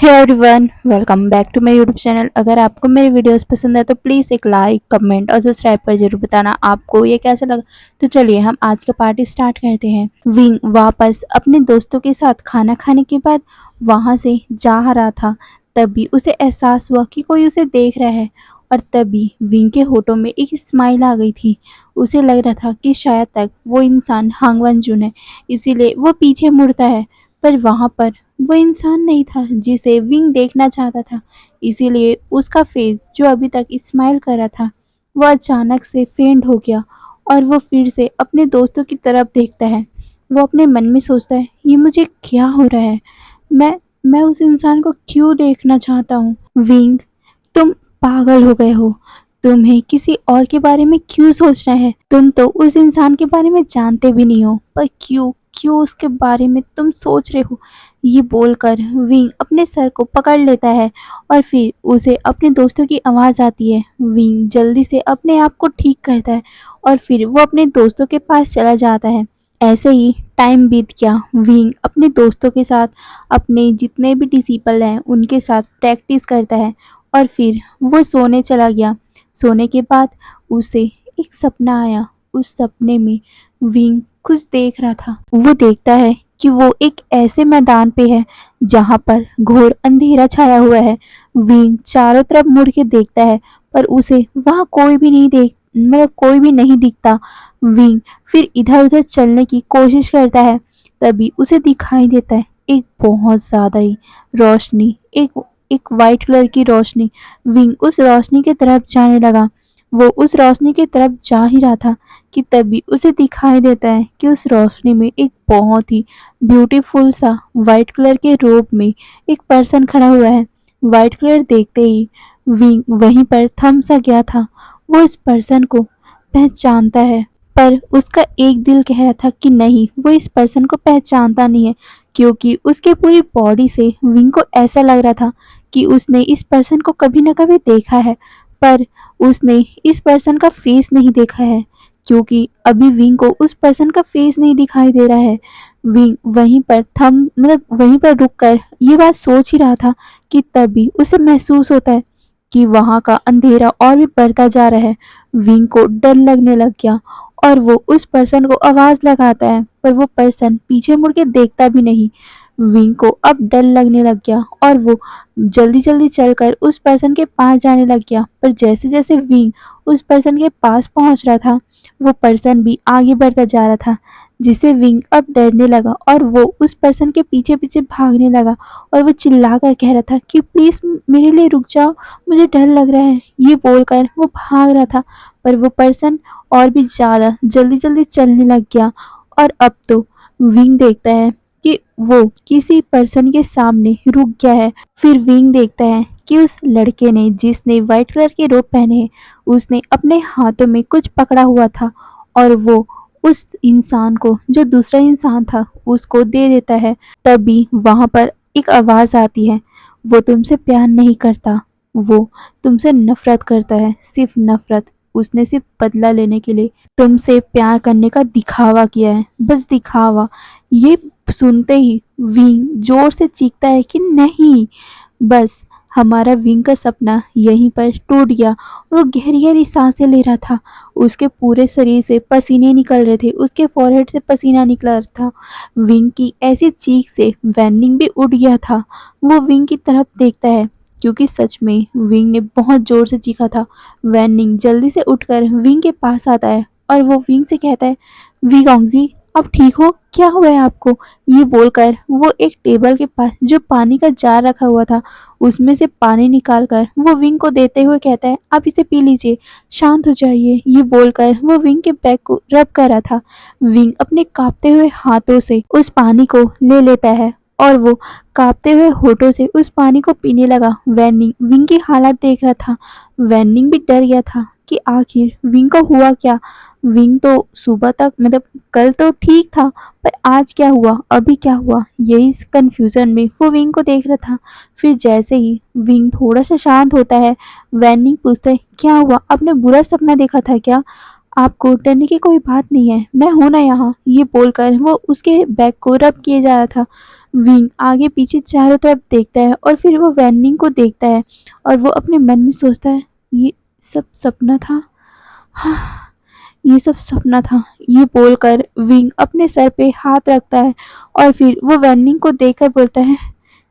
Hey everyone, welcome back to my YouTube channel. अगर आपको मेरे वीडियोस पसंद है तो प्लीज़ एक लाइक, कमेंट और सब्सक्राइब कर जरूर बताना आपको ये कैसा लगा। तो चलिए हम आज का पार्टी स्टार्ट करते हैं। विंग वापस अपने दोस्तों के साथ खाना खाने के बाद वहाँ से जा रहा था। तभी उसे एहसास हुआ कि कोई उसे देख रहा है और तभी विंग के होठों में एक स्माइल आ गई थी। उसे लग रहा था कि शायद तक वो इंसान हांग वनजून है, इसीलिए वो पीछे मुड़ता है। पर वहाँ पर वो इंसान नहीं था जिसे विंग देखना चाहता था, इसीलिए उसका फेस जो अभी तक स्माइल कर रहा था वो अचानक से फेंट हो गया और वो फिर से अपने दोस्तों की तरफ देखता है। वो अपने मन में सोचता है, ये मुझे क्या हो रहा है? मैं मैं उस इंसान को क्यों देखना चाहता हूँ? विंग, तुम पागल हो गए हो। तुम्हें किसी और के बारे में क्यों सोचना है? तुम तो उस इंसान के बारे में जानते भी नहीं हो, पर क्यों क्यों उसके बारे में तुम सोच रहे हो? ये बोलकर विंग अपने सर को पकड़ लेता है और फिर उसे अपने दोस्तों की आवाज़ आती है। विंग जल्दी से अपने आप को ठीक करता है और फिर वो अपने दोस्तों के पास चला जाता है। ऐसे ही टाइम बीत गया। विंग अपने दोस्तों के साथ अपने जितने भी डिसिपल हैं उनके साथ प्रैक्टिस करता है और फिर वो सोने चला गया। सोने के बाद उसे एक सपना आया। उस सपने में विंग कुछ देख रहा था। वो देखता है कि वो एक ऐसे मैदान पे है जहाँ पर घोर अंधेरा छाया हुआ है। विंग चारों तरफ मुड़ के देखता है पर उसे वहाँ कोई भी नहीं दिखता। विंग फिर इधर उधर चलने की कोशिश करता है। तभी उसे दिखाई देता है एक बहुत ज़्यादा ही रोशनी, एक एक वाइट कलर की रोशनी। विंग उस रोशनी की तरफ जाने लगा। वो उस रोशनी की तरफ जा ही रहा था कि तभी उसे दिखाई देता है कि उस रोशनी में एक बहुत ही ब्यूटीफुल सा वाइट कलर के रोब में एक पर्सन खड़ा हुआ है। वाइट कलर देखते ही विंग वहीं पर थम सा गया था। वो इस पर्सन को पहचानता है पर उसका एक दिल कह रहा था कि नहीं, वो इस पर्सन को पहचानता नहीं है, क्योंकि उसके पूरी बॉडी से विंग को ऐसा लग रहा था कि उसने इस पर्सन को कभी ना कभी देखा है। पर उसने इस पर्सन का फेस नहीं देखा है, क्योंकि अभी विंग को उस पर्सन का फेस नहीं दिखाई दे रहा है। विंग वहीं पर रुककर ये बात सोच ही रहा था कि तभी उसे महसूस होता है कि वहाँ का अंधेरा और भी बढ़ता जा रहा है। विंग को डर लगने लग गया और वो उस पर्सन को आवाज़ लगाता है पर वो पर्सन पीछे मुड़ के देखता भी नहीं। विंग को अब डर लगने लग गया और वो जल्दी जल्दी चलकर उस पर्सन के पास जाने लग गया। पर जैसे जैसे विंग उस पर्सन के पास पहुंच रहा था वो पर्सन भी आगे बढ़ता जा रहा था, जिससे विंग अब डरने लगा और वो उस पर्सन के पीछे पीछे भागने लगा और वो चिल्लाकर कह रहा था कि प्लीज़ मेरे लिए रुक जाओ, मुझे डर लग रहा है। ये बोलकर वो भाग रहा था पर वो पर्सन और भी ज़्यादा जल्दी जल्दी चलने लग गया और अब तो विंग देखता है कि वो किसी पर्सन के सामने रुक गया है। फिर विंग देखता है कि उस लड़के ने जिसने वाइट कलर के रोब पहने हैं उसने अपने हाथों में कुछ पकड़ा हुआ था और वो उस इंसान को, जो दूसरा इंसान था, उसको दे देता है। तभी वहां पर एक आवाज आती है, वो तुमसे प्यार नहीं करता, वो तुमसे नफरत करता है, सिर्फ नफरत। उसने सिर्फ बदला लेने के लिए तुमसे प्यार करने का दिखावा किया है, बस दिखावा। ये सुनते ही विंग जोर से चीखता है कि नहीं। बस हमारा विंग का सपना यहीं पर टूट गया और वो गहरी गहरी सांसें ले रहा था। उसके पूरे शरीर से पसीने निकल रहे थे, उसके फोरहेड से पसीना निकल रहा था। विंग की ऐसी चीख से वैनिंग भी उठ गया था। वो विंग की तरफ देखता है क्योंकि सच में विंग ने बहुत जोर से चीखा था। वैनिंग जल्दी से उठकर विंग के पास आता है और वो विंग से कहता है, वीगोंगजी आप ठीक हो? क्या हुआ है आपको? ये बोलकर वो एक टेबल के पास जो पानी का जार रखा हुआ था उसमें से पानी निकालकर वो विंग को देते हुए कहता है, आप इसे पी लीजिए, शांत हो जाइए। ये बोलकर वो विंग के बैक को रब कर रहा था। विंग अपने कांपते हुए हाथों से उस पानी को ले लेता है और वो कांपते हुए होठों से उस पानी को पीने लगा। वैनिंग विंग की हालत देख रहा था। वैनिंग भी डर गया था कि आखिर विंग को हुआ क्या। विंग तो सुबह तक, मतलब कल तो ठीक था, पर आज क्या हुआ, अभी क्या हुआ, यही कंफ्यूजन में वो विंग को देख रहा था। फिर जैसे ही विंग थोड़ा सा शांत होता है, वैनिंग पूछता है, क्या हुआ, आपने बुरा सपना देखा था क्या? आपको डरने की कोई बात नहीं है, मैं हूं ना यहाँ। ये बोलकर वो उसके बैग को रब किए जा रहा था। विंग आगे पीछे चारों तरफ देखता है और फिर वो वैनिंग को देखता है और वो अपने मन में सोचता है, ये सब सपना था। हाँ, ये सब सपना था। ये बोलकर विंग अपने सर पे हाथ रखता है और फिर वो वैनिंग को देखकर बोलता है,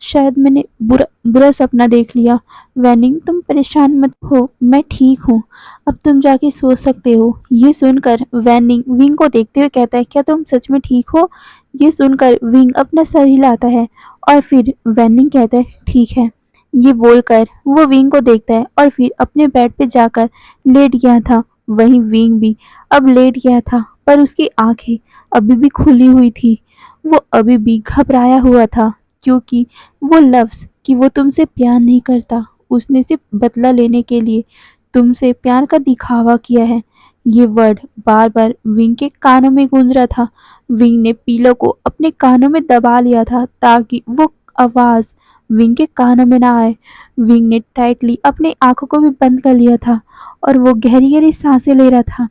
शायद मैंने बुरा बुरा सपना देख लिया। वैनिंग तुम परेशान मत हो, मैं ठीक हूँ। अब तुम जाके सो सकते हो। ये सुनकर वैनिंग विंग को देखते हुए कहता है, क्या तुम सच में ठीक हो? ये सुनकर विंग अपना सर हिलाता है और फिर वैनिंग कहता है, ठीक है। ये बोलकर वो विंग को देखता है और फिर अपने बेड पे जाकर लेट गया था। वहीं विंग भी अब लेट गया था, पर उसकी आंखें अभी भी खुली हुई थी। वो अभी भी घबराया हुआ था, क्योंकि वो लफ्ज़ कि वो तुमसे प्यार नहीं करता, उसने सिर्फ बदला लेने के लिए तुमसे प्यार का दिखावा किया है, ये वर्ड बार बार विंग के कानों में गूंज रहा था। विंग ने पीलो को अपने कानों में दबा लिया था ताकि वो आवाज़ विंग के कानों में ना आए। विंग ने टाइटली अपनी आंखों को भी बंद कर लिया था और वो गहरी गहरी सांसें ले रहा था।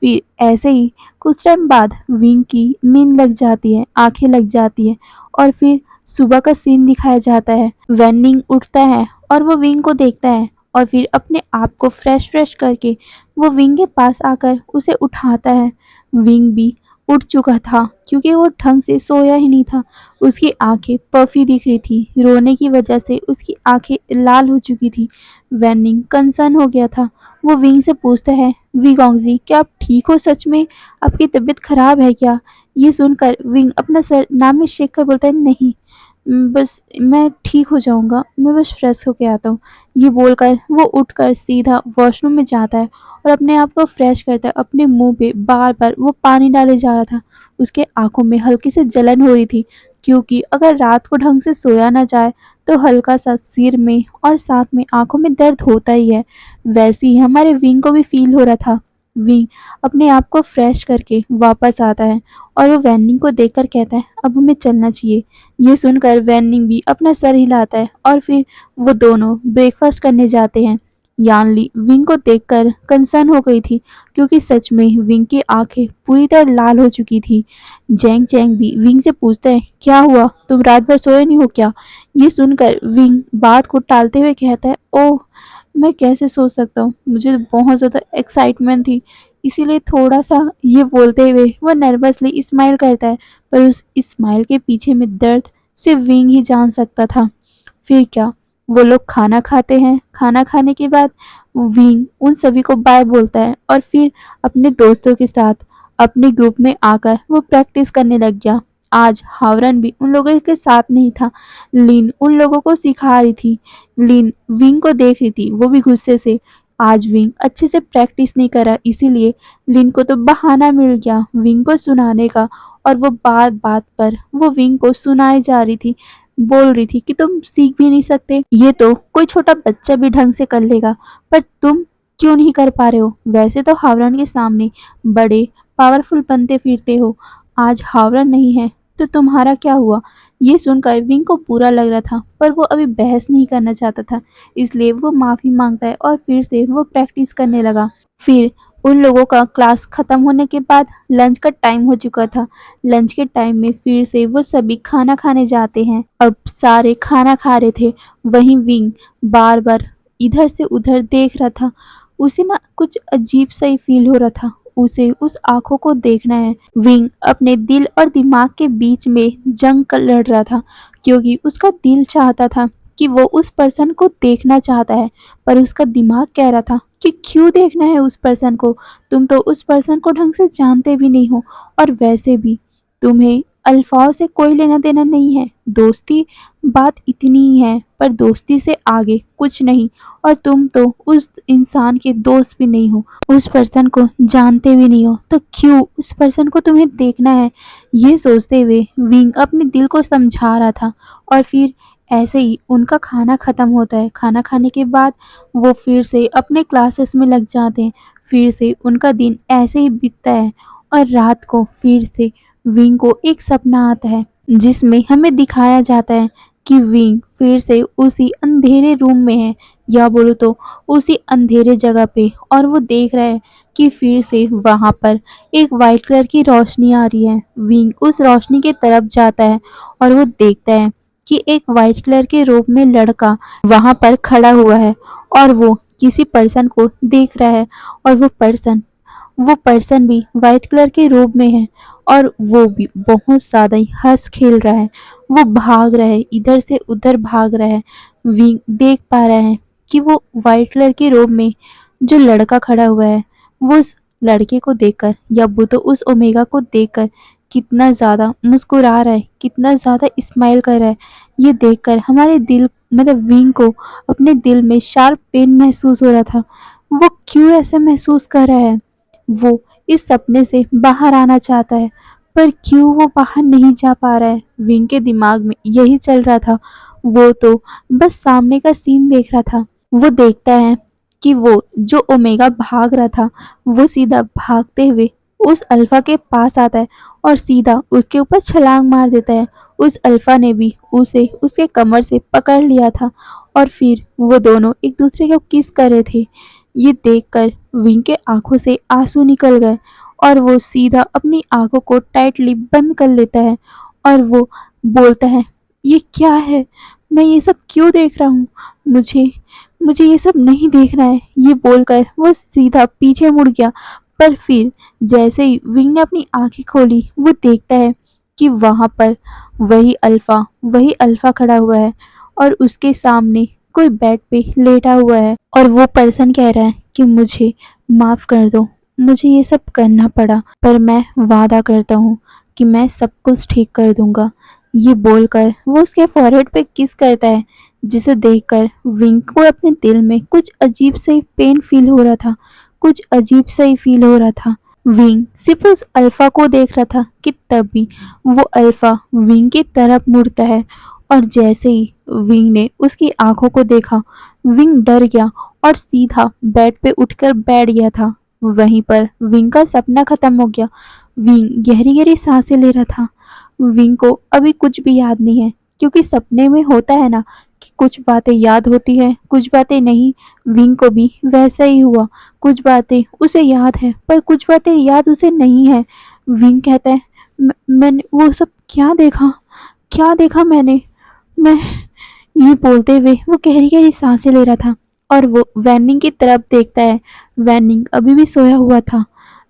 फिर ऐसे ही कुछ टाइम बाद विंग की नींद लग जाती है, आंखें लग जाती है और फिर सुबह का सीन दिखाया जाता है। वैनिंग उठता है और वो विंग को देखता है और फिर अपने आप को फ्रेश फ्रेश करके वो विंग के पास आकर उसे उठाता है। विंग भी उठ चुका था, क्योंकि वो ढंग से सोया ही नहीं था। उसकी आंखें पफी दिख रही थी, रोने की वजह से उसकी आंखें लाल हो चुकी थी। वैनिंग कंसर्न हो गया था। वो विंग से पूछता है, विगोंगजी, क्या आप ठीक हो सच में? आपकी तबीयत खराब है क्या? ये सुनकर विंग अपना सर नाक में शेक कर बोलता है, नहीं, बस मैं ठीक हो जाऊंगा, मैं बस फ्रेश होके आता हूँ। ये बोलकर वो उठकर सीधा वॉशरूम में जाता है और अपने आप को फ्रेश करता है। अपने मुंह पे बार बार वो पानी डाले जा रहा था। उसके आंखों में हल्की सी जलन हो रही थी, क्योंकि अगर रात को ढंग से सोया ना जाए तो हल्का सा सिर में और साथ में आंखों में दर्द होता ही है। वैसे ही हमारे विंग को भी फील हो रहा था। विंग अपने आप को फ्रेश करके वापस आता है और वो वैनिंग को देखकर कहता है, अब हमें चलना चाहिए। ये सुनकर वैनिंग भी अपना सर हिलाता है और फिर वो दोनों ब्रेकफास्ट करने जाते हैं। यानली विंग को देखकर कंसर्न हो गई थी, क्योंकि सच में विंग की आंखें पूरी तरह लाल हो चुकी थी। जैंग जैंग भी विंग से पूछता है, क्या हुआ, तुम रात भर सोए नहीं हो क्या? ये सुनकर विंग बात को टालते हुए कहता है, ओह, मैं कैसे सोच सकता हूँ, मुझे तो बहुत ज़्यादा एक्साइटमेंट थी, इसीलिए थोड़ा सा। ये बोलते हुए वो नर्वसली स्माइल करता है, पर उस स्माइल के पीछे में दर्द सिर्फ विंग ही जान सकता था। फिर क्या, वो लोग खाना खाते हैं। खाना खाने के बाद विंग उन सभी को बाय बोलता है और फिर अपने दोस्तों के साथ अपने ग्रुप में आकर वो प्रैक्टिस करने लग गया। आज हावरन भी उन लोगों के साथ नहीं था। लिन उन लोगों को सिखा रही थी। लिन विंग को देख रही थी, वो भी गुस्से से। आज विंग अच्छे से प्रैक्टिस नहीं करा, इसीलिए लिन को तो बहाना मिल गया विंग को सुनाने का, और वो बात बात पर वो विंग को सुनाई जा रही थी। बोल रही थी कि तुम सीख भी नहीं सकते, ये तो कोई छोटा बच्चा भी ढंग से कर लेगा, पर तुम क्यों नहीं कर पा रहे हो? वैसे तो हावरन के सामने बड़े पावरफुल बनते फिरते हो, आज हावरन नहीं है तो तुम्हारा क्या हुआ? ये सुनकर विंग को बुरा लग रहा था, पर वो अभी बहस नहीं करना चाहता था, इसलिए वो माफ़ी मांगता है और फिर से वो प्रैक्टिस करने लगा। फिर उन लोगों का क्लास ख़त्म होने के बाद लंच का टाइम हो चुका था। लंच के टाइम में फिर से वो सभी खाना खाने जाते हैं। अब सारे खाना खा रहे थे, वहीं विंग बार बार इधर से उधर देख रहा था। उसे ना कुछ अजीब सा ही फील हो रहा था। उसे उस आंखों को देखना है। विंग अपने दिल और दिमाग के बीच में जंग कर लड़ रहा था, क्योंकि उसका दिल चाहता था कि वो उस पर्सन को देखना चाहता है, पर उसका दिमाग कह रहा था कि क्यों देखना है उस पर्सन को, तुम तो उस पर्सन को ढंग से जानते भी नहीं हो, और वैसे भी तुम्हें अल्फाओं से कोई लेना देना नहीं है। दोस्ती बात इतनी ही है, पर दोस्ती से आगे कुछ नहीं, और तुम तो उस इंसान के दोस्त भी नहीं हो, उस पर्सन को जानते भी नहीं हो, तो क्यों उस पर्सन को तुम्हें देखना है? ये सोचते हुए विंग अपने दिल को समझा रहा था। और फिर ऐसे ही उनका खाना ख़त्म होता है। खाना खाने के बाद वो फिर से अपने क्लासेस में लग जाते हैं। फिर से उनका दिन ऐसे ही बीतता है और रात को फिर से विंग को एक सपना आता है, जिसमें हमें दिखाया जाता है कि विंग फिर से उसी अंधेरे रूम में है, या बोलूँ तो उसी अंधेरे जगह पे, और वो देख रहा है कि फिर से वहाँ पर एक वाइट कलर की रोशनी आ रही है। विंग उस रोशनी की तरफ जाता है और वो देखता है कि एक वाइट कलर के रोब में लड़का वहाँ पर खड़ा हुआ है और वो किसी पर्सन को देख रहा है, और वो पर्सन भी वाइट कलर के रोब में है और वो भी बहुत ज़्यादा ही हँस खेल रहा है। वो भाग रहा है, इधर से उधर भाग रहा है। विंग देख पा रहा है कि वो वाइट कलर के रोब में जो लड़का खड़ा हुआ है, वो उस लड़के को देखकर या वो तो उस ओमेगा को देखकर कितना ज़्यादा मुस्कुरा रहा है, कितना ज़्यादा स्माइल कर रहा है। ये देखकर हमारे दिल मतलब विंग को अपने दिल में शार्प पेन महसूस हो रहा था। वो क्यों ऐसा महसूस कर रहा है? वो इस सपने से बाहर आना चाहता है, पर क्यों वो बाहर नहीं जा पा रहा है? विंग के दिमाग में यही चल रहा था। वो तो बस सामने का सीन देख रहा था। वो देखता है कि वो जो ओमेगा भाग रहा था, वो सीधा भागते हुए उस अल्फा के पास आता है और सीधा उसके ऊपर छलांग मार देता है। उस अल्फा ने भी उसे उसके कमर से पकड़ लिया था और फिर वो दोनों एक दूसरे को किस कर रहे थे। ये देखकर विंग के आंखों से आंसू निकल गए और वो सीधा अपनी आंखों को टाइटली बंद कर लेता है और वो बोलता है, ये क्या है? मैं ये सब क्यों देख रहा हूँ? मुझे मुझे ये सब नहीं देखना है। ये बोलकर वो सीधा पीछे मुड़ गया, पर फिर जैसे ही विंग ने अपनी आंखें खोली, वो देखता है कि वहाँ पर वही अल्फा खड़ा हुआ है और उसके सामने कोई बेड पे लेटा हुआ है और वो पर्सन कह रहा है कि मुझे माफ़ कर दो, मुझे ये सब करना पड़ा, पर मैं वादा करता हूँ कि मैं सब कुछ ठीक कर दूंगा। ये बोलकर वो उसके फॉरहेड पे किस करता है, जिसे देखकर विंग को अपने दिल में कुछ अजीब सा ही पेन फील हो रहा था, कुछ अजीब सा ही फील हो रहा था। विंग सिर्फ उस अल्फा को देख रहा था कि तभी वो अल्फा विंग की तरफ मुड़ता है और जैसे ही विंग ने उसकी आंखों को देखा, विंग डर गया और सीधा बेड पे उठकर बैठ गया था। वहीं पर विंग का सपना खत्म हो गया। विंग गहरी गहरी सांसें ले रहा था। विंग को अभी कुछ भी याद नहीं है, क्योंकि सपने में होता है ना कि कुछ बातें याद होती है, कुछ बातें नहीं। विंग को भी वैसा ही हुआ। कुछ बातें उसे याद है, पर कुछ बातें याद उसे नहीं है। विंग कहता है, मैंने वो सब क्या देखा मैंने? मैं ये बोलते हुए वो गहरी गहरी सांसें ले रहा था और वो वैनिंग की तरफ देखता है। वैनिंग अभी भी सोया हुआ था।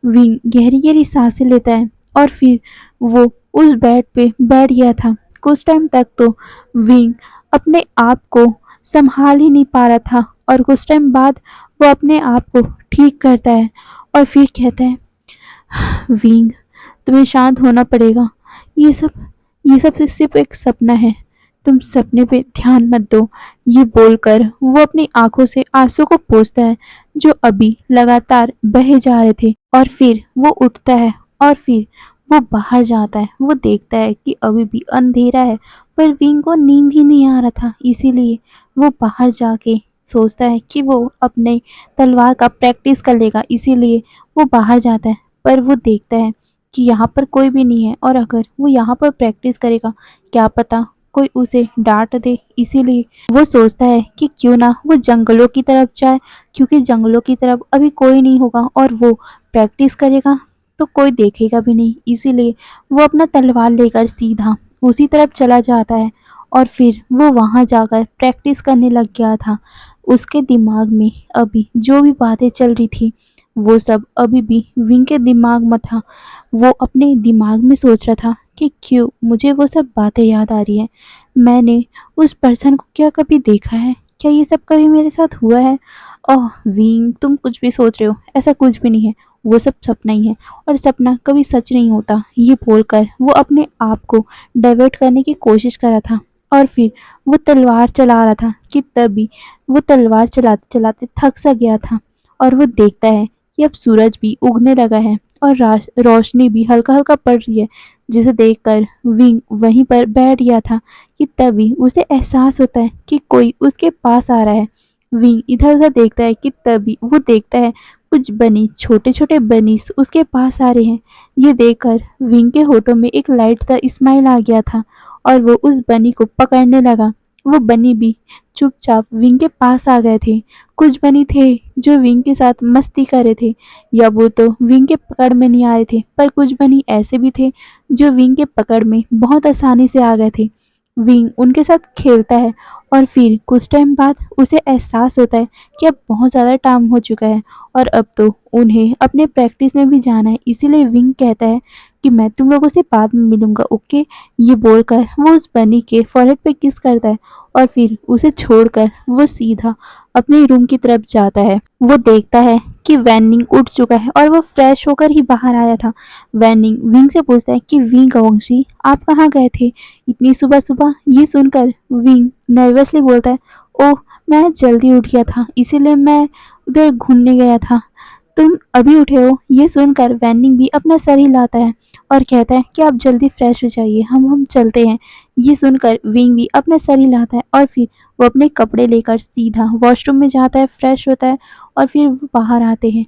विंग गहरी गहरी सांसें लेता है और फिर वो उस बेड पे बैठ गया था। कुछ टाइम तक तो विंग अपने आप को संभाल ही नहीं पा रहा था और कुछ टाइम बाद वो अपने आप को ठीक करता है और फिर कहता है, विंग, तुम्हें शांत होना पड़ेगा। ये सब ये सब सिर्फ एक सपना है। तुम सपने पे ध्यान मत दो। ये बोलकर वो अपनी आंखों से आंसू को पोंछता है जो अभी लगातार बहे जा रहे थे, और फिर वो उठता है और फिर वो बाहर जाता है। वो देखता है कि अभी भी अंधेरा है, पर विंग को नींद ही नहीं आ रहा था, इसीलिए वो बाहर जाके सोचता है कि वो अपने तलवार का प्रैक्टिस कर लेगा, इसीलिए वो बाहर जाता है। पर वो देखता है कि यहाँ पर कोई भी नहीं है और अगर वो यहाँ पर प्रैक्टिस करेगा, क्या पता कोई उसे डांट दे, इसीलिए वो सोचता है कि क्यों ना वो जंगलों की तरफ जाए, क्योंकि जंगलों की तरफ अभी कोई नहीं होगा और वो प्रैक्टिस करेगा तो कोई देखेगा भी नहीं। इसीलिए वो अपना तलवार लेकर सीधा उसी तरफ चला जाता है और फिर वो वहाँ जाकर प्रैक्टिस करने लग गया था। उसके दिमाग में अभी जो भी बातें चल रही थी, वो सब अभी भी विंग के दिमाग में था। वो अपने दिमाग में सोच रहा था कि क्यों मुझे वो सब बातें याद आ रही है। मैंने उस पर्सन को क्या कभी देखा है? क्या ये सब कभी मेरे साथ हुआ है? ओह विंग, तुम कुछ भी सोच रहे हो, ऐसा कुछ भी नहीं है। वो सब सपना ही है और सपना कभी सच नहीं होता। ये बोलकर वो अपने आप को डाइवर्ट करने की कोशिश कर रहा था और फिर वो तलवार चला रहा था कि तभी वो तलवार चलाते चलाते थक सा गया था और वो देखता है कि अब सूरज भी उगने लगा है और रोशनी भी हल्का हल्का पड़ रही है, जिसे देखकर विंग वहीं पर बैठ गया था कि तभी उसे एहसास होता है कि कोई उसके पास आ रहा है। विंग इधर उधर देखता है कि तभी वो देखता है कुछ बनी छोटे छोटे बनीस उसके पास आ रहे हैं। ये देखकर विंग के होठों में एक लाइट सा स्माइल आ गया था और वो उस बनी को पकड़ने लगा। वो बनी भी चुपचाप विंग के पास आ गए थे। कुछ बनी थे जो विंग के साथ मस्ती कर रहे थे, या वो तो विंग के पकड़ में नहीं आ रहे थे, पर कुछ बनी ऐसे भी थे जो विंग के पकड़ में बहुत आसानी से आ गए थे। विंग उनके साथ खेलता है और फिर कुछ टाइम बाद उसे एहसास होता है कि अब बहुत ज़्यादा टाइम हो चुका है और अब तो उन्हें अपने प्रैक्टिस में भी जाना है। इसीलिए विंग कहता है कि मैं तुम लोगों से बाद में मिलूंगा, ओके। ये बोलकर वो उस बनी के फॉरहेड पे किस करता है और फिर उसे छोड़कर वो सीधा अपने रूम की तरफ जाता है। वो देखता है कि वैनिंग उठ चुका है और वो फ्रेश होकर ही बाहर आया था। वैनिंग विंग से पूछता है कि विंग वंशी, आप कहाँ गए थे इतनी सुबह सुबह? ये सुनकर विंग नर्वसली बोलता है, ओह, मैं जल्दी उठ गया था, इसीलिए मैं उधर घूमने गया था। तुम अभी उठे हो? ये सुनकर वैनिंग भी अपना सर हिलाता है और कहता है कि आप जल्दी फ्रेश हो जाइए, हम चलते हैं। ये सुनकर विंग भी अपना सर हिलाता है और फिर वो अपने कपड़े लेकर सीधा वॉशरूम में जाता है, फ्रेश होता है और फिर वो बाहर आते हैं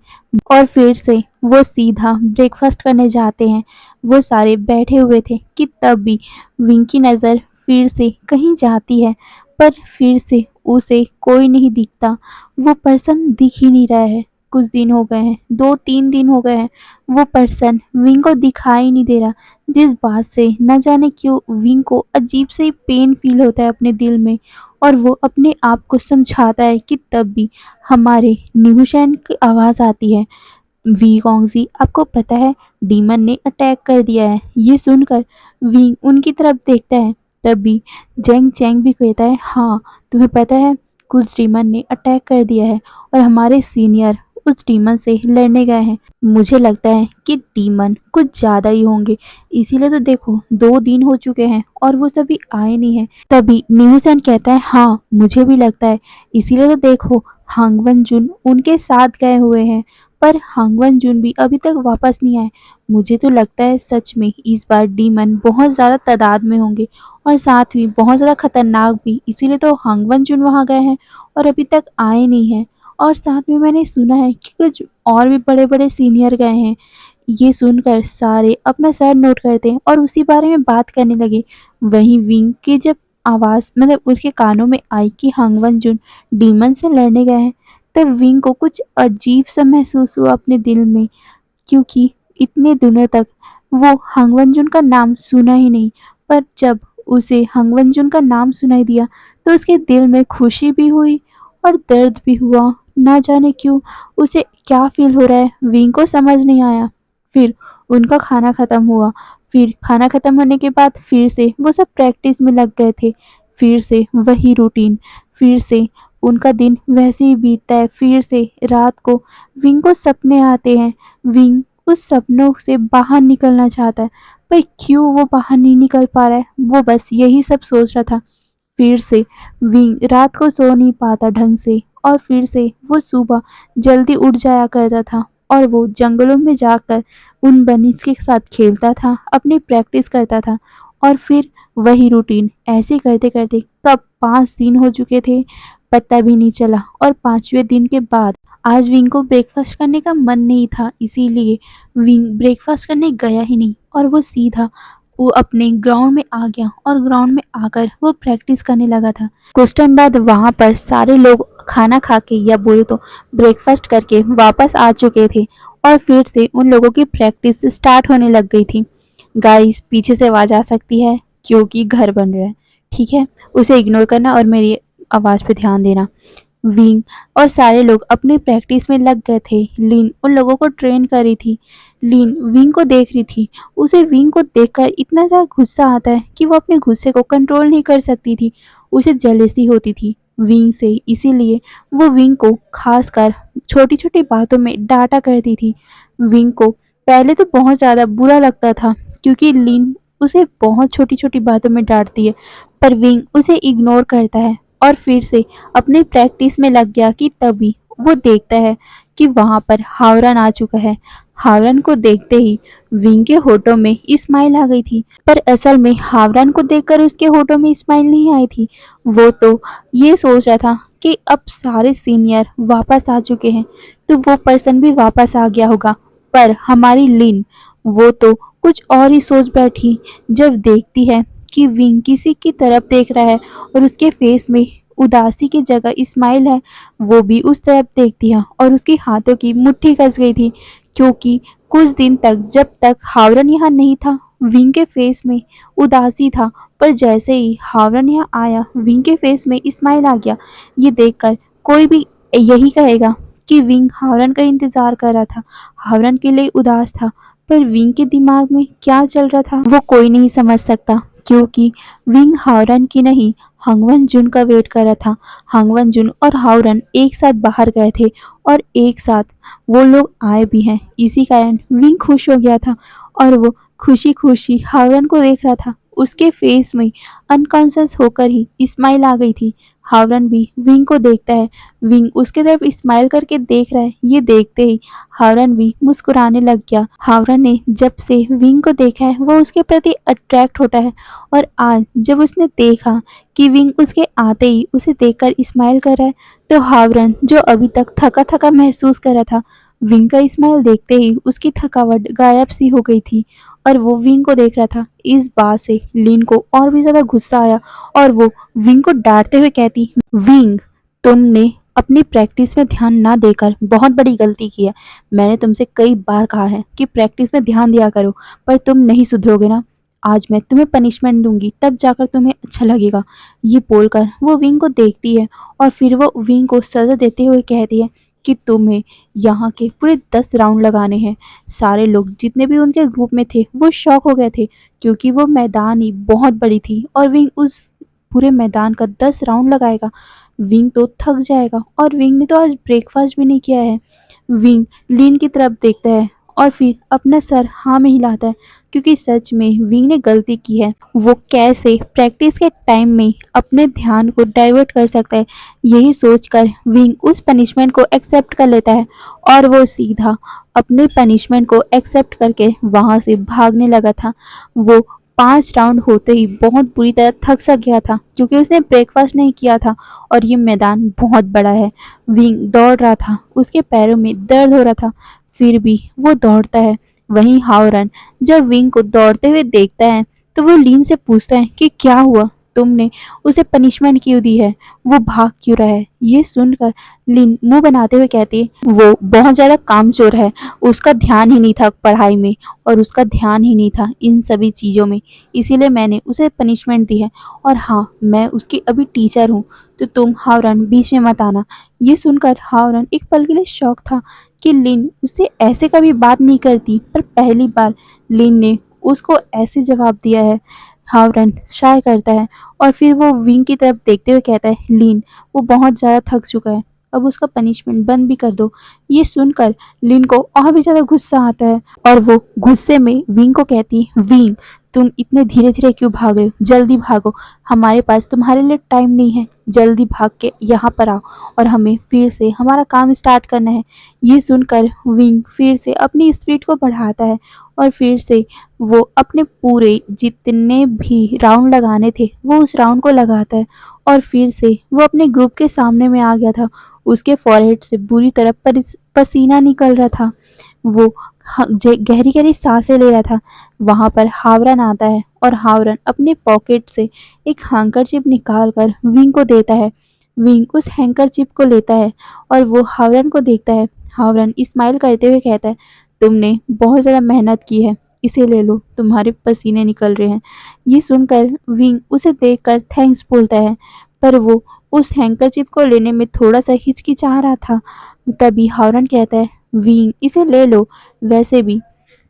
और फिर से वो सीधा ब्रेकफास्ट करने जाते हैं। वो सारे बैठे हुए थे कि तब भी विंग की नज़र फिर से कहीं जाती है, पर फिर से उसे कोई नहीं दिखता। वो पर्सन दिख ही नहीं रहा है। कुछ दिन हो गए हैं, 2-3 दिन हो गए हैं, वो पर्सन विंग को दिखाई नहीं दे रहा। जिस बात से न जाने क्यों विंग को अजीब से पेन फील होता है अपने दिल में और वो अपने आप को समझाता है कि तब भी हमारे न्यूशैन की आवाज़ आती है, वी कॉन्गजी, आपको पता है डीमन ने अटैक कर दिया है। ये सुनकर विंग उनकी तरफ देखता है, तभी जेंग चैंग भी कहता है, हाँ तुम्हें पता है कुछ डीमन ने अटैक कर दिया है और हमारे सीनियर उस डीमन से लड़ने गए हैं। मुझे लगता है कि डीमन कुछ ज़्यादा ही होंगे, इसीलिए तो देखो 2 दिन हो चुके हैं और वो सभी आए नहीं हैं। तभी न्यूसन कहता है, हाँ मुझे भी लगता है, इसीलिए तो देखो हांगवन जुन उनके साथ गए हुए हैं, पर हांगवन जुन भी अभी तक वापस नहीं आए। मुझे तो लगता है सच में इस बार डीमन बहुत ज़्यादा तादाद में होंगे और साथ ही बहुत ज़्यादा खतरनाक भी, इसीलिए तो हांगवन जुन वहाँ गए हैं और अभी तक आए नहीं हैं। और साथ में मैंने सुना है कि कुछ और भी बड़े बड़े सीनियर गए हैं। ये सुनकर सारे अपना सर नोट करते हैं और उसी बारे में बात करने लगे। वहीं विंग की जब आवाज़ मतलब उसके कानों में आई कि हांगवन जुन डीमन से लड़ने गए हैं, तब विंग को कुछ अजीब सा महसूस हुआ अपने दिल में, क्योंकि इतने दिनों तक वो हांगवनजुन का नाम सुना ही नहीं। पर जब उसे हांगवनजुन का नाम सुनाई दिया तो उसके दिल में खुशी भी हुई और दर्द भी हुआ। ना जाने क्यों उसे क्या फील हो रहा है विंग को समझ नहीं आया। फिर उनका खाना ख़त्म हुआ। फिर खाना ख़त्म होने के बाद फिर से वो सब प्रैक्टिस में लग गए थे। फिर से वही रूटीन, फिर से उनका दिन वैसे ही बीतता है। फिर से रात को विंग को सपने आते हैं। विंग उस सपनों से बाहर निकलना चाहता है, पर क्यों वो बाहर नहीं निकल पा रहा है, वो बस यही सब सोच रहा था। फिर से विंग रात को सो नहीं पाता ढंग से और फिर से वो सुबह जल्दी उठ जाया करता था और वो जंगलों में जाकर उन बनीज के साथ खेलता था, अपनी प्रैक्टिस करता था और फिर वही रूटीन ऐसे करते करते कब 5 दिन हो चुके थे पता भी नहीं चला। और 5वें दिन के बाद आज विंग को ब्रेकफास्ट करने का मन नहीं था, इसीलिए विंग ब्रेकफास्ट करने गया ही नहीं और वो सीधा वो अपने ग्राउंड में आ गया और ग्राउंड में आकर वो प्रैक्टिस करने लगा था। कुछ टाइम बाद वहाँ पर सारे लोग खाना खा के या बोले तो ब्रेकफास्ट करके वापस आ चुके थे और फिर से उन लोगों की प्रैक्टिस स्टार्ट होने लग गई थी। गाइस पीछे से आवाज़ आ सकती है क्योंकि घर बन रहा है, ठीक है, उसे इग्नोर करना और मेरी आवाज़ पे ध्यान देना। विंग और सारे लोग अपनी प्रैक्टिस में लग गए थे। लिन उन लोगों को ट्रेन कर रही थी। लिन विंग को देख रही थी। उसे विंग को देखकर इतना ज़्यादा गुस्सा आता है कि वो अपने गुस्से को कंट्रोल नहीं कर सकती थी। उसे जेलसी होती थी विंग से, इसीलिए वो विंग को खासकर छोटी छोटी बातों में डांटा करती थी। विंग को पहले तो बहुत ज़्यादा बुरा लगता था क्योंकि लिन उसे बहुत छोटी छोटी बातों में डांटती है, पर विंग उसे इग्नोर करता है और फिर से अपनी प्रैक्टिस में लग गया कि तभी वो देखता है कि वहाँ पर हावरन आ चुका है। हावरन को देखते ही विंग के होठों में स्माइल आ गई थी, पर असल में हावरन को देखकर उसके होठों में स्माइल नहीं आई थी। वो तो ये सोच रहा था कि अब सारे सीनियर वापस आ चुके हैं तो वो पर्सन भी वापस आ गया होगा। पर हमारी लिन वो तो कुछ और ही सोच बैठी जब देखती है कि विंग किसी की तरफ देख रहा है और उसके फेस में उदासी की जगह स्माइल है। वो भी उस तरफ देखती है और उसकी हाथों की मुट्ठी कस गई थी, क्योंकि कुछ दिन तक जब तक हावरन यहाँ नहीं था विंग के फेस में उदासी था, पर जैसे ही हावरन यहाँ आया विंग के फेस में स्माइल आ गया। ये देखकर कोई भी यही कहेगा कि विंग हावरन का इंतजार कर रहा था, हावरन के लिए उदास था, पर विंग के दिमाग में क्या चल रहा था वो कोई नहीं समझ सकता, क्योंकि विंग हावरन की नहीं हांगवन जुन का वेट कर रहा था। हांगवन जुन और हावरन एक साथ बाहर गए थे और एक साथ वो लोग आए भी हैं, इसी कारण विंग खुश हो गया था और वो खुशी खुशी हावरन को देख रहा था। उसके फेस में अनकॉन्शियस होकर ही स्माइल आ गई थी। हावरन भी विंग को देखता है, विंग उसके तरफ स्माइल करके देख रहा है। ये देखते ही हावरन भी मुस्कुराने लग गया। हावरन ने जब से विंग को देखा है वो उसके प्रति अट्रैक्ट होता है, और आज जब उसने देखा कि विंग उसके आते ही उसे देखकर स्माइल कर रहा है, तो हावरन जो अभी तक थका थका महसूस कर रहा था, विंग का स्माइल देखते ही उसकी थकावट गायब सी हो गई थी और वो विंग को देख रहा था। इस बात से लिन को और भी ज्यादा गुस्सा आया और वो विंग को डांटते हुए कहती, विंग, तुमने अपनी प्रैक्टिस में ध्यान ना देकर बहुत बड़ी गलती की है। मैंने तुमसे कई बार कहा है कि प्रैक्टिस में ध्यान दिया करो, पर तुम नहीं सुधरोगे ना। आज मैं तुम्हें पनिशमेंट दूंगी, तब जाकर तुम्हें अच्छा लगेगा। ये बोलकर वो विंग को देखती है और फिर वो विंग को सजा देते हुए कहती है कि तुम्हें यहाँ के पूरे 10 राउंड लगाने हैं। सारे लोग जितने भी उनके ग्रुप में थे वो शॉक हो गए थे, क्योंकि वो मैदान ही बहुत बड़ी थी और विंग उस पूरे मैदान का 10 राउंड लगाएगा। विंग तो थक जाएगा और विंग ने तो आज ब्रेकफास्ट भी नहीं किया है। विंग लिन की तरफ देखता है और फिर अपना सर हाँ में हिलाता है, क्योंकि सच में विंग ने गलती की है। वो कैसे प्रैक्टिस के टाइम में अपने ध्यान को डाइवर्ट कर सकता है, यही सोचकर विंग उस पनिशमेंट को एक्सेप्ट कर लेता है और वो सीधा अपने पनिशमेंट को एक्सेप्ट करके वहां से भागने लगा था। वो 5 राउंड होते ही बहुत बुरी तरह थक सा गया था, क्योंकि उसने ब्रेकफास्ट नहीं किया था और ये मैदान बहुत बड़ा है। विंग दौड़ रहा था, उसके पैरों में दर्द हो रहा था, फिर भी वो दौड़ता है। वहीं हावरन जब विंग को दौड़ते हुए देखता है तो वो लिन से पूछता है कि क्या हुआ, तुमने उसे पनिशमेंट क्यों दी है, वो भाग क्यों रहा है। ये सुनकर लिन मुंह बनाते हुए कहती है, वो बहुत ज्यादा कामचोर है, उसका ध्यान ही नहीं था पढ़ाई में और उसका ध्यान ही नहीं था इन सभी चीज़ों में, इसीलिए मैंने उसे पनिशमेंट दी है। और हाँ, मैं उसकी अभी टीचर हूँ, तो तुम हावरन बीच में मत आना। ये सुनकर हावरन एक पल के लिए शॉक था कि लिन उससे ऐसे कभी बात नहीं करती, पर पहली बार लिन ने उसको ऐसे जवाब दिया है। हावरन शाय करता है और फिर वो विंग की तरफ देखते हुए कहता है, लिन, वो बहुत ज़्यादा थक चुका है, अब उसका पनिशमेंट बंद भी कर दो। ये सुनकर लिन को और भी ज़्यादा गुस्सा आता है और वो गुस्से में विंग को कहती, विंग, तुम इतने धीरे धीरे क्यों भाग रहे हो, जल्दी भागो, हमारे पास तुम्हारे लिए टाइम नहीं है, जल्दी भाग के यहाँ पर आओ और हमें फिर से हमारा काम स्टार्ट करना है। ये सुनकर विंग फिर से अपनी स्पीड को बढ़ाता है और फिर से वो अपने पूरे जितने भी राउंड लगाने थे वो उस राउंड को लगाता है और फिर से वो अपने ग्रुप के सामने में आ गया था। उसके फॉरहेड से बुरी तरह पसीना निकल रहा था। वो गहरी गहरी सांसें ले रहा था। वहां पर हावरन आता है और हावरन अपने पॉकेट से एक हैंकरचिप निकाल कर विंग को देता है। विंग उस हैंकरचिप को लेता है और वो हावरन को देखता है। हावरन स्माइल करते हुए कहता है, तुमने बहुत ज़्यादा मेहनत की है, इसे ले लो, तुम्हारे पसीने निकल रहे हैं। ये सुनकर विंग उसे देखकर थैंक्स बोलता है, पर वो उस हैंकरचिप को लेने में थोड़ा सा हिचकिचा रहा था। तभी हावरन कहता है, विंग, इसे ले लो, वैसे भी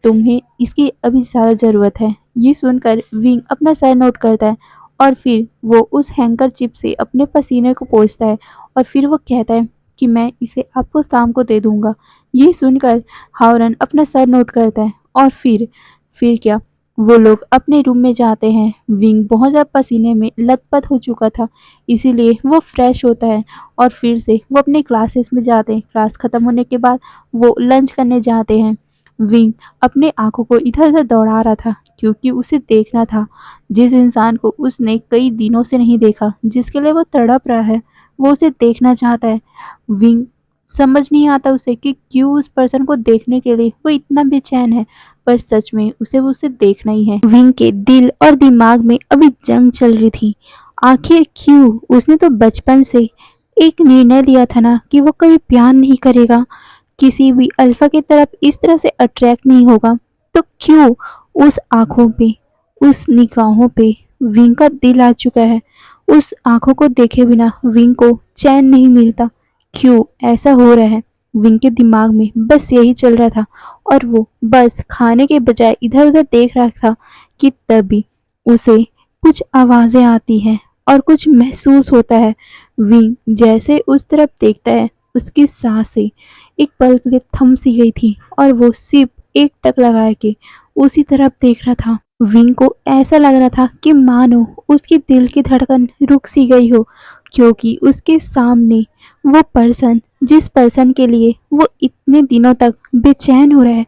तुम्हें इसकी अभी ज़्यादा ज़रूरत है। ये सुनकर विंग अपना सर नोट करता है और फिर वो उस हैंकरचिप से अपने पसीने को पोंछता है और फिर वो कहता है कि मैं इसे आपको शाम को दे दूंगा। ये सुनकर हावरन अपना सर नोट करता है और फिर क्या, वो लोग अपने रूम में जाते हैं। विंग बहुत ज़्यादा पसीने में लथपथ हो चुका था, इसीलिए वो फ्रेश होता है और फिर से वो अपने क्लासेस में जाते हैं। क्लास ख़त्म होने के बाद वो लंच करने जाते हैं। विंग अपने आंखों को इधर उधर दौड़ा रहा था, क्योंकि उसे देखना था जिस इंसान को उसने कई दिनों से नहीं देखा, जिसके लिए वो तड़प रहा है, वो उसे देखना चाहता है। विंग समझ नहीं आता उसे कि क्यों उस पर्सन को देखने के लिए वो इतना बेचैन है, पर सच में उसे देखना ही है। विंग के दिल और दिमाग में अभी जंग चल रही थी। आखिर क्यों? उसने तो बचपन से एक निर्णय लिया था ना कि वो कभी प्यार नहीं करेगा, किसी भी अल्फा की तरफ इस तरह से अट्रैक्ट नहीं होगा। तो क्यों उस आंखों पे, उस निगाहों पे विंग का दिल आ चुका है। उस आंखों को देखे बिना विंग को चैन नहीं मिलता। क्यों ऐसा हो रहा है? विंग के दिमाग में बस यही चल रहा था और वो बस खाने के बजाय इधर उधर देख रहा था कि तभी उसे कुछ आवाजें आती हैं और कुछ महसूस होता है। विंग जैसे उस तरफ देखता है, उसकी सांसें एक पल के लिए थम सी गई थी और वो सिर्फ एक टक लगा के उसी तरफ देख रहा था। विंग को ऐसा लग रहा था कि मानो उसकी दिल की धड़कन रुक सी गई हो, क्योंकि उसके सामने वो पर्सन, जिस पर्सन के लिए वो इतने दिनों तक बेचैन हो रहा है,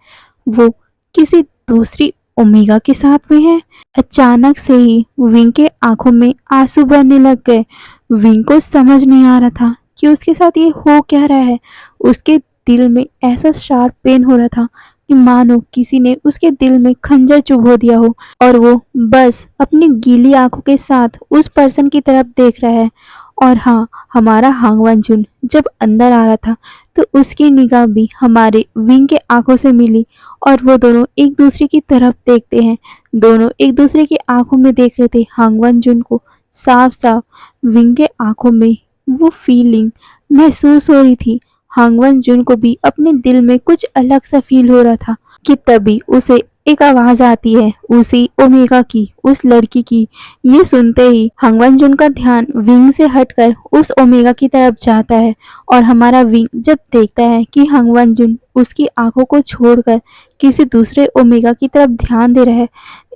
वो किसी दूसरी ओमेगा के साथ में है। अचानक से ही विंग के आंखों में आंसू बहने लग गए। विंग को समझ नहीं आ रहा था कि उसके साथ ये हो क्या रहा है। उसके दिल में ऐसा शार्प पेन हो रहा था कि मानो किसी ने उसके दिल में खंजर चुभो दिया हो और वो बस अपनी गीली आंखों के साथ उस पर्सन की तरफ देख रहा है। और हाँ, हमारा हांग वंजुन जब अंदर आ रहा था तो उसकी निगाह भी हमारे विंग के आंखों से मिली और वो दोनों एक दूसरे की तरफ देखते हैं। दोनों एक दूसरे की आंखों में देख रहे थे हांग वंजुन को। साफ साफ विंग के आंखों में वो फीलिंग महसूस हो रही थी। हांग वंजुन को भी अपने दिल में कुछ अलग सा फील हो रहा था कि तभी उसे एक आवाज आती है, उसी ओमेगा की, उस लड़की की। ये सुनते ही हांग वंजुन का ध्यान विंग से हटकर उस ओमेगा की तरफ जाता है और हमारा विंग जब देखता है कि हांग वंजुन उसकी आंखों को छोड़कर किसी दूसरे ओमेगा की तरफ ध्यान दे रहा है,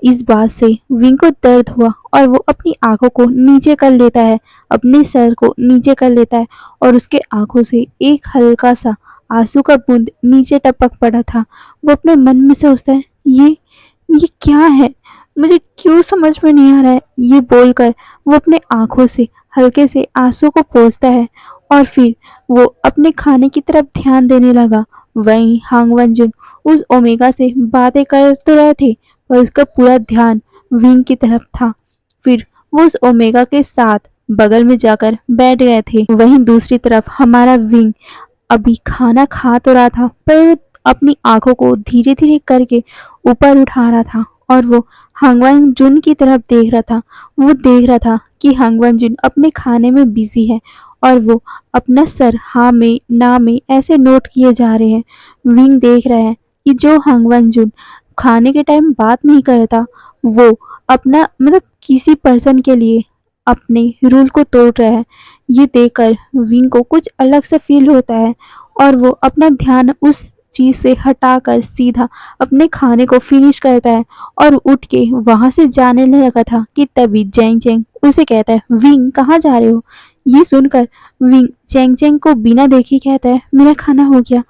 इस बात से विंग को दर्द हुआ और वो अपनी आंखों को नीचे कर लेता है, अपने सर को नीचे कर लेता है और उसके आंखों से एक हल्का सा आंसू का बूंद नीचे टपक पड़ा था। वो अपने मन में सोचता है, ये क्या है? मुझे क्यों समझ में नहीं आ रहा है? ये बोलकर वो अपने आंखों से हल्के से आंसू को पोंछता है और फिर वो अपने खाने की तरफ ध्यान देने लगा। वहीं हांग वंजुन उस ओमेगा से बातें कर तो रहे थे पर उसका पूरा ध्यान विंग की तरफ था। फिर वो उस ओमेगा के साथ बगल में जाकर बैठ गए थे। वहीं दूसरी तरफ हमारा विंग अभी खाना खा तो रहा था पर वो अपनी आंखों को धीरे धीरे करके ऊपर उठा रहा था और वो हांगवान जुन की तरफ देख रहा था। वो देख रहा था कि हांगवान जुन अपने खाने में बिजी है और वो अपना सर हाँ में ना में ऐसे नोट किए जा रहे हैं। विंग देख रहा है कि जो हांगवान जुन खाने के टाइम बात नहीं करता, वो अपना मतलब किसी पर्सन के लिए अपने रूल को तोड़ रहा है। ये देखकर विंग को कुछ अलग सा फील होता है और वो अपना ध्यान उस चीज से हटाकर सीधा अपने खाने को फिनिश करता है और उठ के वहां से जाने लगा था कि तभी जेंग जेंग उसे कहता है, विंग कहाँ जा रहे हो? ये सुनकर विंग जेंग जेंग को बिना देखे कहता है, मेरा खाना हो गया,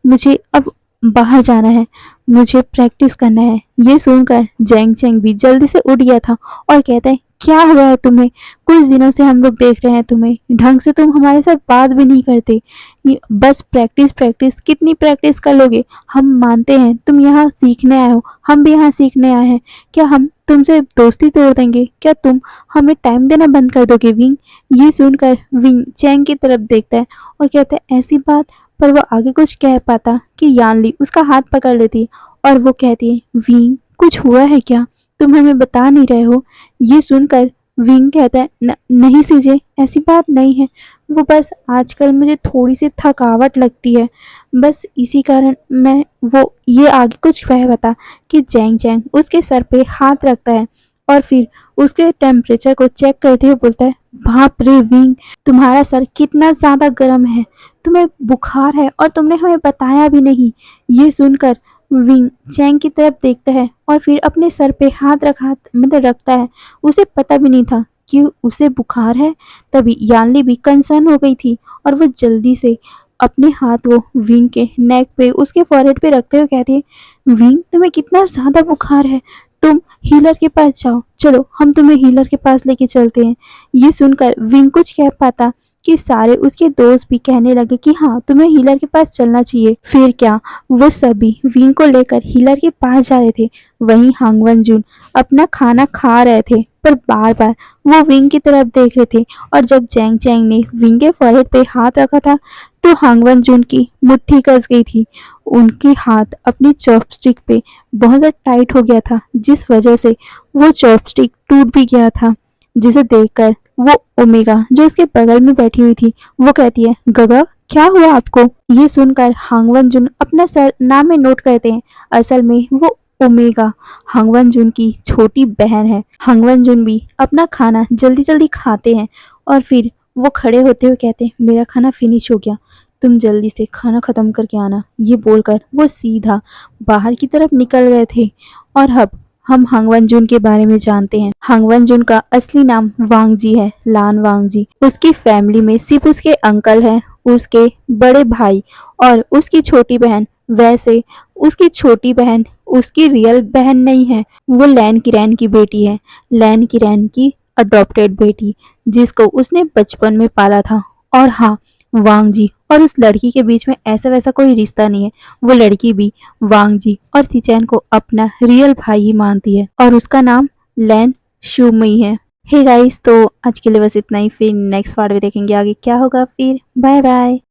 मुझे अब बाहर जाना है, मुझे प्रैक्टिस करना है। ये सुनकर जेंग जेंग भी जल्दी से उठ गया था और कहता है, क्या हुआ है तुम्हें? कुछ दिनों से हम लोग देख रहे हैं तुम्हें, ढंग से तुम हमारे साथ बात भी नहीं करते। ये बस प्रैक्टिस प्रैक्टिस, कितनी प्रैक्टिस कर लोगे? हम मानते हैं तुम यहाँ सीखने आए हो, हम भी यहाँ सीखने आए हैं। क्या हम तुमसे दोस्ती तोड़ देंगे? क्या तुम हमें टाइम देना बंद कर दोगे विंग? ये सुनकर विंग चैंग की तरफ देखता है और कहता है, ऐसी बात। पर वो आगे कुछ कह पाता कि यानली उसका हाथ पकड़ लेती और वो कहती है, विंग कुछ हुआ है क्या? तुम हमें बता नहीं रहे हो? ये सुनकर विंग कहता है, नहीं सीजे, ऐसी बात नहीं है, वो बस आजकल मुझे थोड़ी सी थकावट लगती है, बस इसी कारण मैं वो ये आगे कुछ कह बता कि जैंग जैंग उसके सर पे हाथ रखता है और फिर उसके टेम्परेचर को चेक करते हुए बोलता है, बाप रे विंग, तुम्हारा सर कितना ज़्यादा गर्म है, तुम्हें बुखार है और तुमने हमें बताया भी नहीं। ये सुनकर विंग चैंग की तरफ देखता है और फिर अपने सर पे हाथ रखता है। उसे पता भी नहीं था कि उसे बुखार है। तभी यानली भी कंसर्न हो गई थी और वो जल्दी से अपने हाथ को विंग के नेक पे, उसके फॉरहेड पे रखते हुए कहती है, विंग तुम्हें कितना ज़्यादा बुखार है, तुम हीलर के पास जाओ, चलो हम तुम्हें हीलर के पास लेके चलते हैं। ये सुनकर विंग कुछ कह पाता कि सारे उसके दोस्त भी कहने लगे कि हाँ तुम्हें हीलर के पास चलना चाहिए। फिर क्या, वो सभी विंग को लेकर हीलर के पास जा रहे थे। वहीं हांगवन जून अपना खाना खा रहे थे, पर बार बार वो विंग की तरफ देख रहे थे। और जब जैंग चैंग ने विंग के फॉरहेड पे हाथ रखा था तो हांगवन जून की मुट्ठी कस गई थी। उनकी हाथ अपनी चॉपस्टिक पे बहुत ज़्यादा टाइट हो गया था, जिस वजह से वो चॉपस्टिक टूट भी गया था। जिसे देखकर वो ओमेगा जो उसके बगल में बैठी हुई थी वो कहती है, गगा क्या हुआ आपको? ये सुनकर हांगवन जुन अपना सर नाम में नोट करते हैं। असल में वो ओमेगा हांगवन जुन की छोटी बहन है। हांगवन जुन भी अपना खाना जल्दी जल्दी खाते हैं और फिर वो खड़े होते हुए कहते हैं, मेरा खाना फिनिश हो गया, तुम जल्दी से खाना खत्म करके आना। ये बोलकर वो सीधा बाहर की तरफ निकल गए थे। और अब हम हांगवन जून के बारे में जानते हैं। हांगवन जून का असली नाम वांग जी है, लान वांग जी। उसकी फैमिली में सिर्फ उसके अंकल हैं, उसके बड़े भाई और उसकी छोटी बहन। वैसे उसकी छोटी बहन उसकी रियल बहन नहीं है, वो लैन किरैन की बेटी है। लैन किरैन की अडॉप्टेड बेटी, जिसको उसने बचपन में पाला था। और हाँ, वांग जी और उस लड़की के बीच में ऐसा वैसा कोई रिश्ता नहीं है। वो लड़की भी वांग जी और सिचैन को अपना रियल भाई ही मानती है और उसका नाम लैन शुमई है। हे गाइस, तो आज के लिए बस इतना ही। फिर नेक्स्ट पार्ट में देखेंगे आगे क्या होगा। फिर बाय बाय।